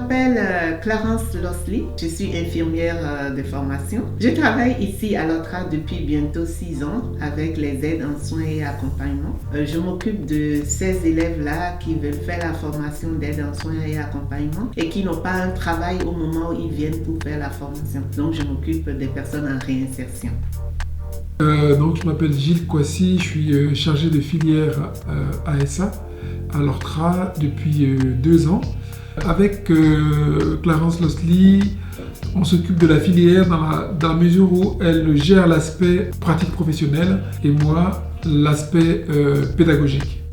m'appelle Clarence Losley, je suis infirmière de formation. Je travaille ici à l'OTRA depuis bientôt 6 ans avec les aides en soins et accompagnement. Je m'occupe de ces élèves-là qui veulent faire la formation d'aide en soins et accompagnement et qui n'ont pas un travail au moment où ils viennent pour faire la formation. Donc je m'occupe des personnes en réinsertion. Je m'appelle Gilles Kouassi, je suis chargé de filière ASA à l'OTRA depuis 2 ans. Avec Clarence Losley, on s'occupe de la filière dans la mesure où elle gère l'aspect pratique professionnelle et moi l'aspect pédagogique.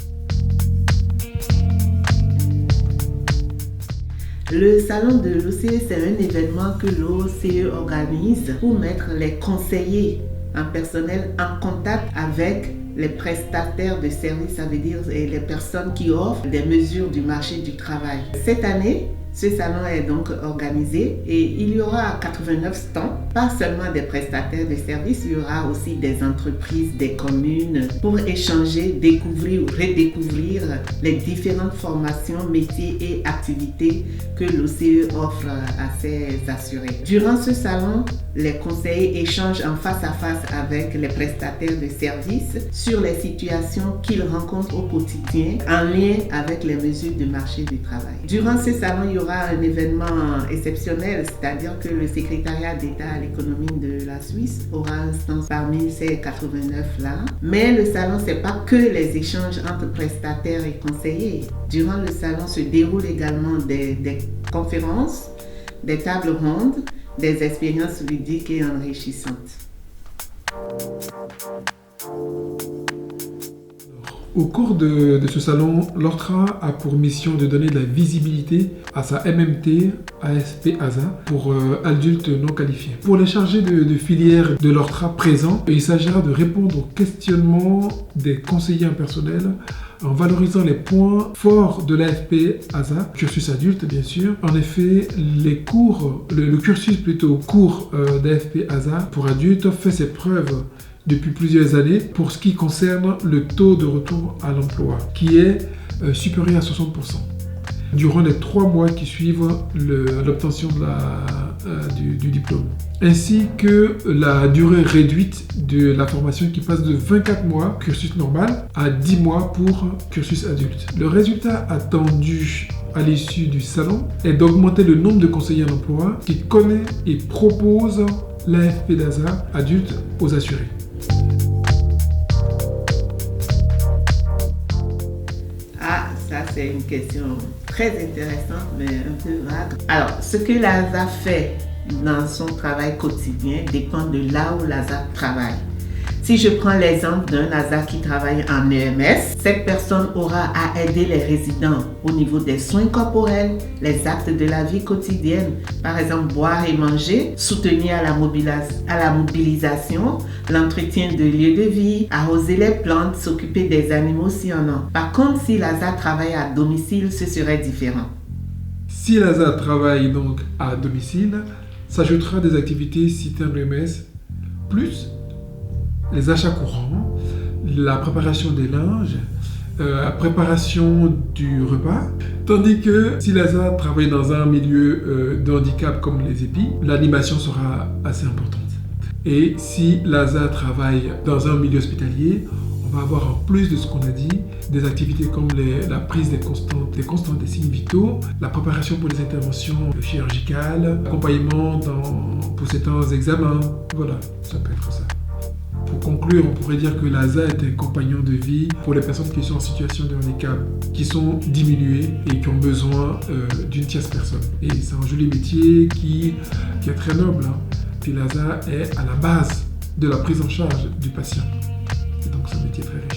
Le salon de l'OCE, c'est un événement que l'OCE organise pour mettre les conseillers en personnel en contact avec les prestataires de services, ça veut dire les personnes qui offrent des mesures du marché du travail. Cette année, ce salon est donc organisé et il y aura 89 stands, pas seulement des prestataires de services, il y aura aussi des entreprises, des communes pour échanger, découvrir ou redécouvrir les différentes formations, métiers et activités que l'OCE offre à ses assurés. Durant ce salon, les conseillers échangent en face à face avec les prestataires de services sur les situations qu'ils rencontrent au quotidien en lien avec les mesures du marché du travail. Durant ce salon, il y aura un événement exceptionnel, c'est-à-dire que le secrétariat d'État à l'économie de la Suisse aura un stand parmi ces 89 là. Mais le salon, c'est pas que les échanges entre prestataires et conseillers. Durant le salon se déroulent également des conférences, des tables rondes, des expériences ludiques et enrichissantes. Au cours de ce salon, l'OTRA a pour mission de donner de la visibilité à sa MMT ASP-ASA pour adultes non qualifiés. Pour les chargés de filière de l'OTRA présents, il s'agira de répondre aux questionnements des conseillers en personnel en valorisant les points forts de l'ASP-ASA, cursus adulte bien sûr. En effet, le cursus court d'ASP-ASA pour adultes fait ses preuves depuis plusieurs années pour ce qui concerne le taux de retour à l'emploi, qui est supérieur à 60%. Durant les 3 mois qui suivent l'obtention du diplôme. Ainsi que la durée réduite de la formation qui passe de 24 mois, cursus normal, à 10 mois pour cursus adulte. Le résultat attendu à l'issue du salon est d'augmenter le nombre de conseillers en emploi qui connaît et propose l'ASP-ASA adulte aux assurés. Ça, c'est une question très intéressante, mais un peu vague. Alors, ce que l'ASA fait dans son travail quotidien dépend de là où l'ASA travaille. Si je prends l'exemple d'un ASA qui travaille en EMS, cette personne aura à aider les résidents au niveau des soins corporels, les actes de la vie quotidienne, par exemple boire et manger, soutenir à la mobilisation, l'entretien de lieux de vie, arroser les plantes, s'occuper des animaux s'il y en a. Par contre, si l'ASA travaille à domicile, ce serait différent. Si l'ASA travaille donc à domicile, s'ajoutera des activités citées en EMS, plus les achats courants, la préparation des linges, la préparation du repas. Tandis que si l'ASA travaille dans un milieu de handicap comme les EPI, l'animation sera assez importante. Et si l'ASA travaille dans un milieu hospitalier, on va avoir en plus de ce qu'on a dit, des activités comme la prise des constantes des signes vitaux, la préparation pour les interventions chirurgicales, l'accompagnement pour certains examens. Voilà, ça peut être ça. Pour conclure, on pourrait dire que l'ASA est un compagnon de vie pour les personnes qui sont en situation de handicap, qui sont diminuées et qui ont besoin d'une tierce personne. Et c'est un joli métier qui est très noble. Puis l'ASA est à la base de la prise en charge du patient. Et donc c'est un métier très riche.